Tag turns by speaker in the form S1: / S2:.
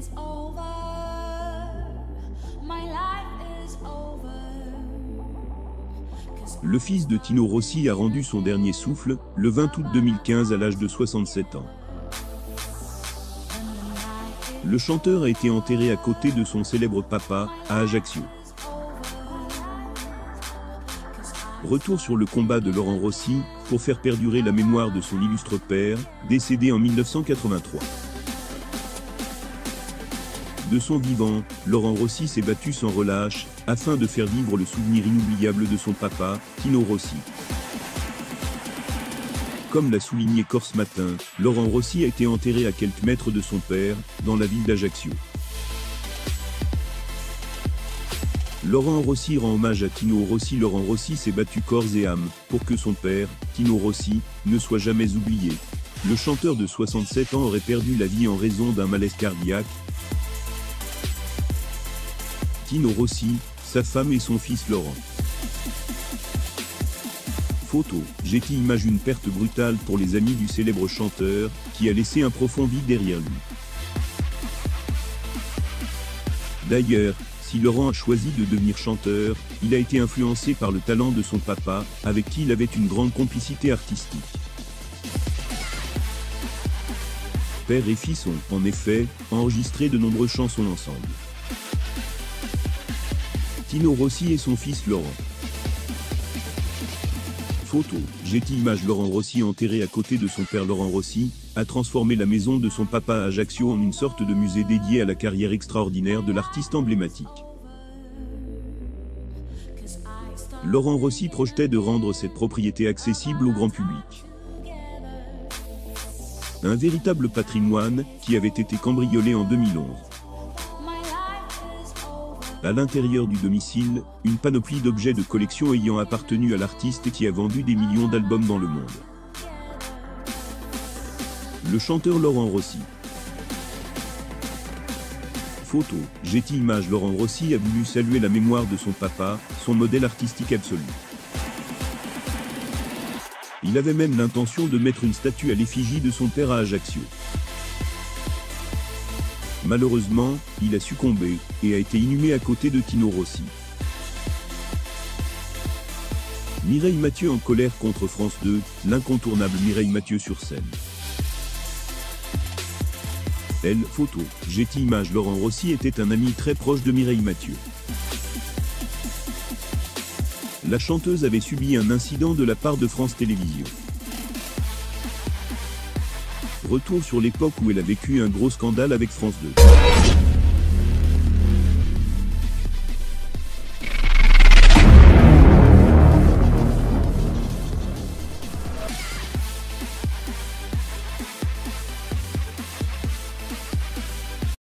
S1: is over. My life is over.
S2: Le fils de Tino Rossi a rendu son dernier souffle, le 20 août 2015 à l'âge de 67 ans. Le chanteur a été enterré à côté de son célèbre papa, à Ajaccio. Retour sur le combat de Laurent Rossi, pour faire perdurer la mémoire de son illustre père, décédé en 1983. De son vivant, Laurent Rossi s'est battu sans relâche, afin de faire vivre le souvenir inoubliable de son papa, Tino Rossi. Comme l'a souligné Corse Matin, Laurent Rossi a été enterré à quelques mètres de son père, dans la ville d'Ajaccio. Laurent Rossi rend hommage à Tino Rossi. Laurent Rossi s'est battu corps et âme, pour que son père, Tino Rossi, ne soit jamais oublié. Le chanteur de 67 ans aurait perdu la vie en raison d'un malaise cardiaque. Tino Rossi, sa femme et son fils Laurent. Photo, Getty Images. Une perte brutale pour les amis du célèbre chanteur, qui a laissé un profond vide derrière lui. D'ailleurs, si Laurent a choisi de devenir chanteur, il a été influencé par le talent de son papa, avec qui il avait une grande complicité artistique. Père et fils ont, en effet, enregistré de nombreuses chansons ensemble. Tino Rossi et son fils Laurent. Photo, Getty Images. Laurent Rossi, enterré à côté de son père. Laurent Rossi a transformé la maison de son papa à Ajaccio en une sorte de musée dédié à la carrière extraordinaire de l'artiste emblématique. Laurent Rossi projetait de rendre cette propriété accessible au grand public. Un véritable patrimoine qui avait été cambriolé en 2011. À l'intérieur du domicile, une panoplie d'objets de collection ayant appartenu à l'artiste et qui a vendu des millions d'albums dans le monde. Le chanteur Laurent Rossi. Photo, Getty Images. Laurent Rossi a voulu saluer la mémoire de son papa, son modèle artistique absolu. Il avait même l'intention de mettre une statue à l'effigie de son père à Ajaccio. Malheureusement, il a succombé, et a été inhumé à côté de Tino Rossi. Mireille Mathieu en colère contre France 2, l'incontournable Mireille Mathieu sur scène. Elle, photo, Getty Images. Laurent Rossi était un ami très proche de Mireille Mathieu. La chanteuse avait subi un incident de la part de France Télévisions. Retour sur l'époque où elle a vécu un gros scandale avec France 2.